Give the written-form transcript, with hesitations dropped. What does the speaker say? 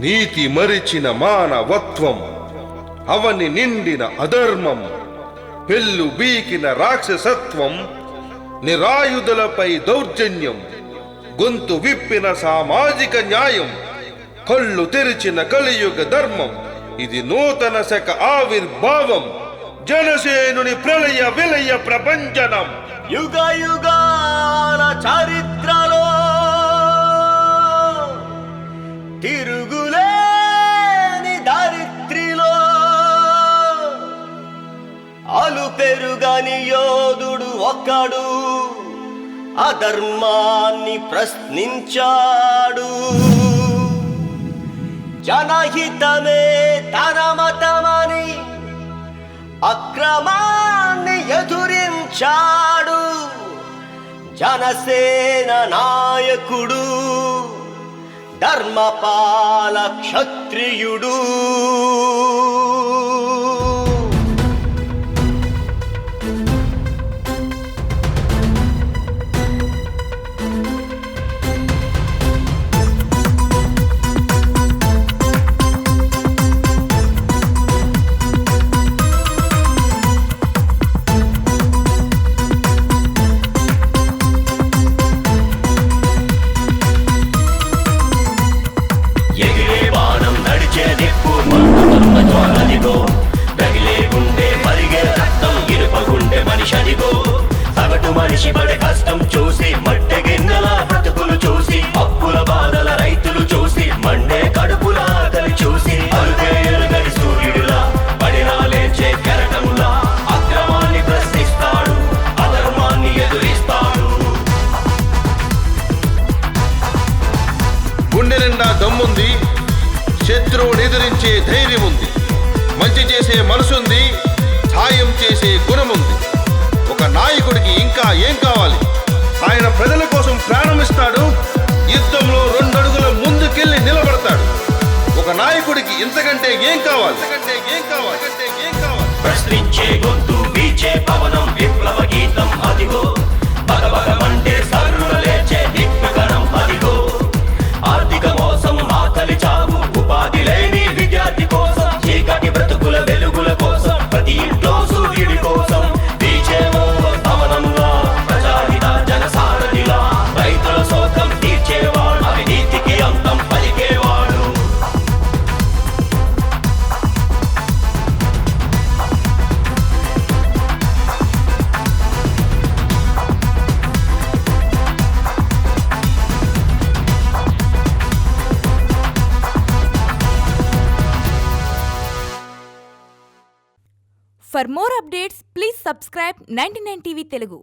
నీతి మరిచిన మానవత్వం, అవని నిండిన అధర్మం, పెళ్ళు బీకిన రాక్షసత్వం, నిరాయుధులపై దౌర్జన్యం, గొంతు విప్పిన సామాజిక న్యాయం, కళ్ళు తెరిచిన కలియుగ ధర్మం. ఇది నూతన శక ఆవిర్భావం, జనసేనుని ప్రళయ విలయ ప్రపంచనం. యుగ యుగాల చరిత్రలో తిరుగులేని దరిత్రిలో అలు పెరుగని యోధుడు ఒక్కడు అధర్మాన్ని ప్రశ్నించాడు. జనహితమే తన మతమని అక్రమాన్ని ఎదురించాడు. జనసేన నాయకుడు ధర్మపాల క్షత్రియుడు. మనిషి పడే కష్టం చూసి, మట్టె గిన్నెల బ్రతుకులు చూసి, అప్పుల బాధల రైతులు చూసి, మండే కడుపుల ఆకలి చూసి, అలుపే ఎరుగని సూర్యుడిలా పడినా లేచే కెరటంలా అక్రమాన్ని ప్రశ్నిస్తాడు, అధర్మాన్ని ఎదురిస్తాడు. గుండె నిండా దమ్ముంది, శత్రువుని ఎదిరించే ధైర్యం ఉంది, మంచి చేసే మనసుంది, సాయం చేసే గుణముంది. ఒక నాయకుడికి ఇంకా ఏం కావాలి? ఆయన ప్రజల కోసం ప్రాణమిస్తాడు, యుద్ధంలో 2 అడుగుల ముందుకెళ్ళి నిలబడతాడు. ఒక నాయకుడికి ఇంతకంటే ఏం కావాలి? ప్రశ్నించే గొంతు వీచే పవనం, విప్లవ గీతం అదిగో, బగబగమంటే సర్రున లేచే దిక్కణం అదిగో. ఆర్థిక మోసం, ఆకలి చావు, ఉపాధి లేని విద్యార్థి కోసం, చీకటి బ్రతుకుల వెలుగుల కోసం, ప్రతి ఇంట్లో సూర్యుడి కోసం For more updates, please subscribe 99 TV Telugu.